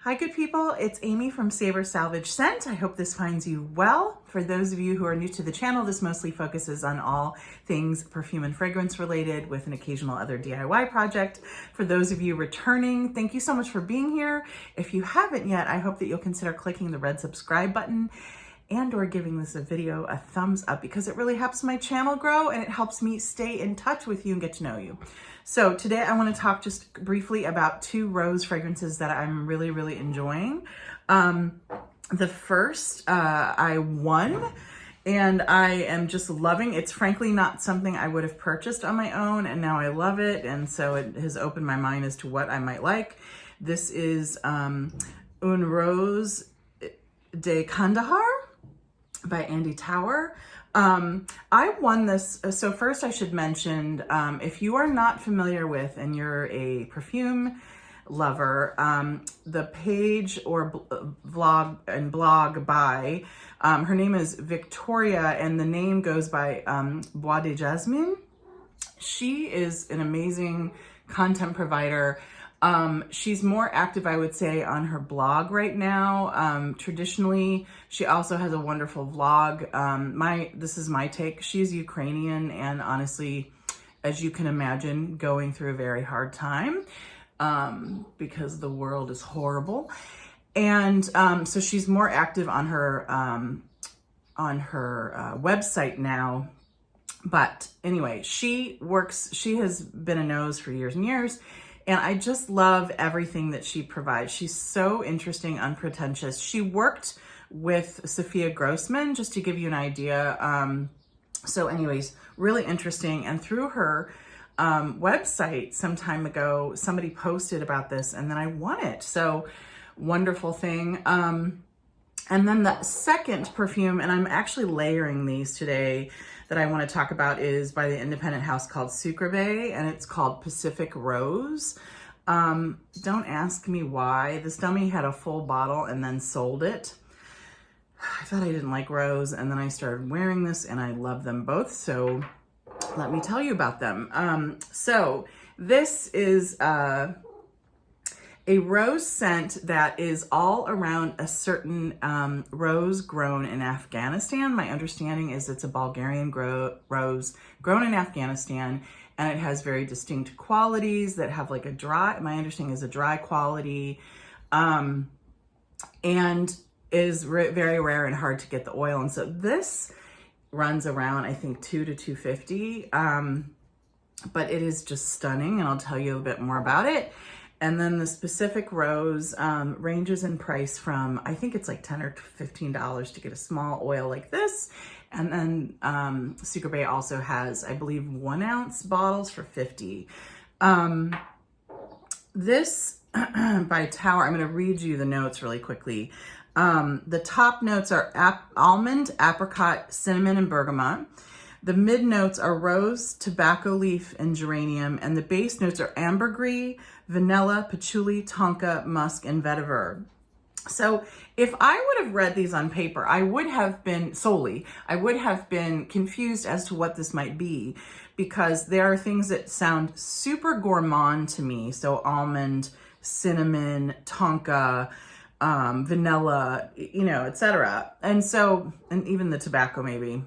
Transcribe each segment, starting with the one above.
Hi, good people. It's Amy from Savor, Salvage, Scent. I hope this finds you well. For those of you who are new to the channel, this mostly focuses on all things perfume and fragrance related with an occasional other DIY project. For those of you returning, thank you so much for being here. If you haven't yet, I hope that you'll consider clicking the red subscribe button and or giving this video a thumbs up because it really helps my channel grow and it helps me stay in touch with you and get to know you. So today I want to talk just briefly about two rose fragrances that I'm really enjoying. The first I won and I am just loving. It's frankly not something I would have purchased on my own, and now I love it, and so it has opened my mind as to what I might like. This is Une Rose de Kandahar by Andy Tower. I won this. So first I should mention, if you are not familiar with and you're a perfume lover, the page or blog by, her name is Victoria and the name goes by Bois de Jasmin. She is an amazing content provider. She's more active, I would say, on her blog right now. Traditionally, she also has a wonderful vlog. This is my take. She's Ukrainian and honestly, as you can imagine, going through a very hard time because the world is horrible. And so she's more active on her website now. But anyway, she has been a nose for years and years. And I just love everything that she provides. She's so interesting, unpretentious. She worked with Sophia Grossman, just to give you an idea. So anyways, really interesting. And through her website some time ago, somebody posted about this and then I won it. So wonderful thing. And then the second perfume, and I'm actually layering these today, that I want to talk about is by the independent house called Sucreabeille, and it's called Pacific Rose. Don't ask me why. This dummy had a full bottle and then sold it. I thought I didn't like rose, and then I started wearing this and I love them both. So let me tell you about them. So this is a rose scent that is all around a certain rose grown in Afghanistan. My understanding is it's a Bulgarian rose grown in Afghanistan, and it has very distinct qualities that have like my understanding is a dry quality, and is very rare and hard to get the oil. And so this runs around, I think, $200 to $250, but it is just stunning, and I'll tell you a bit more about it. And then the Pacific Rose ranges in price from, I think it's like $10 or $15 to get a small oil like this. And then Sucreabeille also has, I believe, 1 ounce bottles for $50. This by Tower, I'm going to read you the notes really quickly. The top notes are almond, apricot, cinnamon, and bergamot. The mid notes are rose, tobacco leaf, and geranium, and the base notes are ambergris, vanilla, patchouli, tonka, musk, and vetiver. So if I would have read these on paper, I would have been confused as to what this might be, because there are things that sound super gourmand to me. So almond, cinnamon, tonka, vanilla, etc. And even the tobacco maybe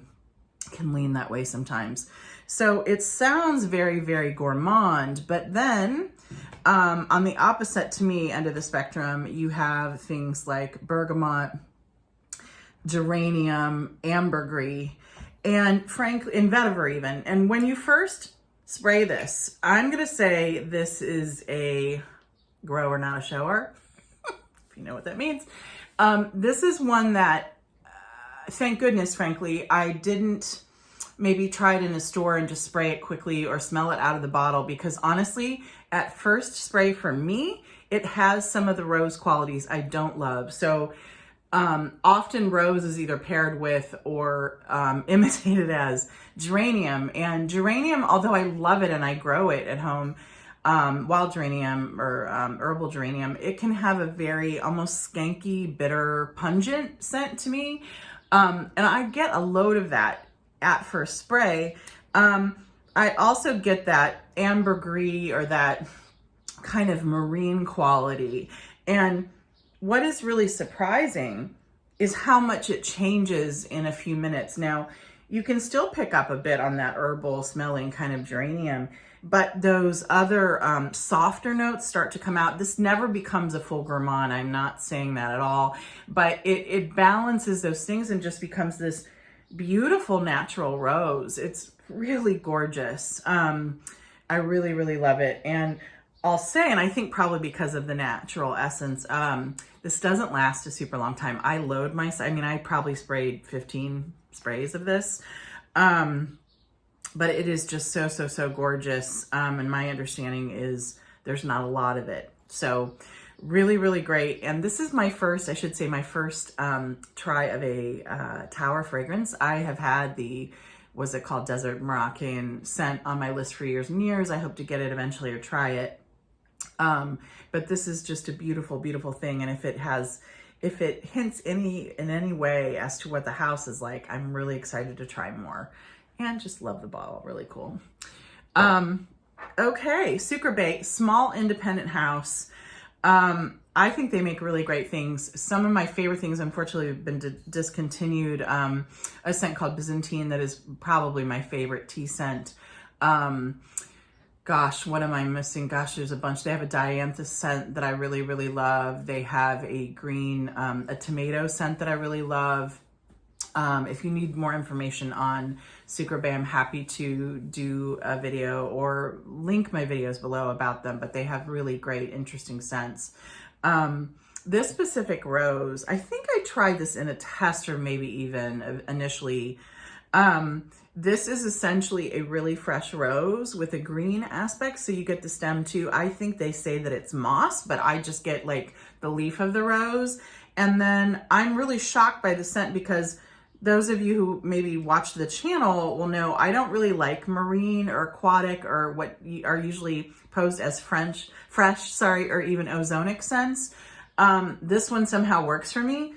can lean that way sometimes. So it sounds very gourmand, but then on the opposite to me end of the spectrum, you have things like bergamot, geranium, ambergris, and frankly, and vetiver even. And when you first spray this, I'm gonna say this is a grower, not a shower, if you know what that means. This is one that thank goodness, frankly, I didn't maybe try it in a store and just spray it quickly or smell it out of the bottle, because honestly, at first spray for me, it has some of the rose qualities I don't love. So often rose is either paired with or imitated as geranium. And geranium, although I love it and I grow it at home, wild geranium or herbal geranium, it can have a very almost skanky, bitter, pungent scent to me. And I get a load of that at first spray. I also get that ambergris or that kind of marine quality. And what is really surprising is how much it changes in a few minutes. Now, you can still pick up a bit on that herbal smelling kind of geranium, but those other softer notes start to come out. This never becomes a full gourmand. I'm not saying that at all, but it balances those things and just becomes this beautiful natural rose. It's really gorgeous. I really, really love it. And I'll say, and I think probably because of the natural essence, this doesn't last a super long time. I probably sprayed 15 sprays of this. But it is just so, so, so gorgeous. And my understanding is there's not a lot of it. So really, really great. And this is my first try of a tower fragrance. I have had the, what's it called, Desert Moroccan scent on my list for years and years. I hope to get it eventually or try it. But this is just a beautiful, beautiful thing. And if it hints in any way as to what the house is like, I'm really excited to try more. And just love the bottle, really cool. Okay, Sucreabeille, small independent house. I think they make really great things. Some of my favorite things, unfortunately, have been discontinued. A scent called Byzantine that is probably my favorite tea scent. Gosh, what am I missing? Gosh, there's a bunch. They have a dianthus scent that I really, really love. They have a green, a tomato scent that I really love. If you need more information on Sucreabeille, I'm happy to do a video or link my videos below about them, but they have really great, interesting scents. This Pacific Rose, I think I tried this in a test or maybe even initially. This is essentially a really fresh rose with a green aspect, so you get the stem too. I think they say that it's moss, but I just get like the leaf of the rose. And then I'm really shocked by the scent because those of you who maybe watch the channel will know I don't really like marine or aquatic or what are usually posed as fresh, or even ozonic scents. This one somehow works for me,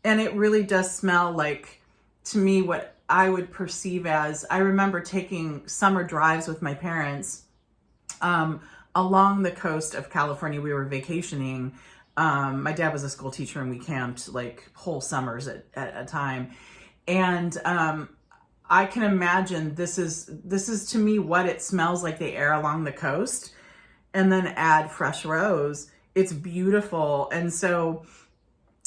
and it really does smell like, to me, what I would perceive as, I remember taking summer drives with my parents along the coast of California. We were vacationing. My dad was a school teacher and we camped like whole summers at a time. And I can imagine this is to me what it smells like, the air along the coast, and then add fresh rose. It's beautiful. And so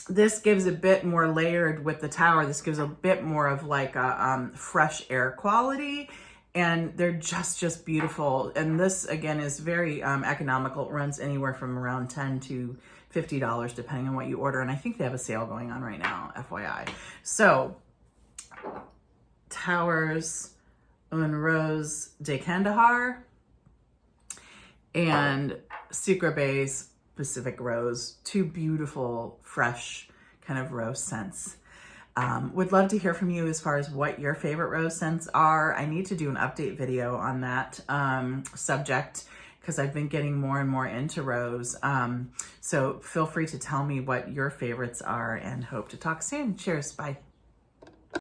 this gives a bit more layered with the tower. This gives a bit more of like a fresh air quality, and they're just beautiful. And this again is very economical. It runs anywhere from around $10 to $50 depending on what you order. And I think they have a sale going on right now, FYI. So Towers, Une Rose de Kandahar, and Sucreabeille's Pacific Rose, two beautiful, fresh kind of rose scents. Would love to hear from you as far as what your favorite rose scents are. I need to do an update video on that subject because I've been getting more and more into rose. So feel free to tell me what your favorites are, and hope to talk soon. Cheers, bye.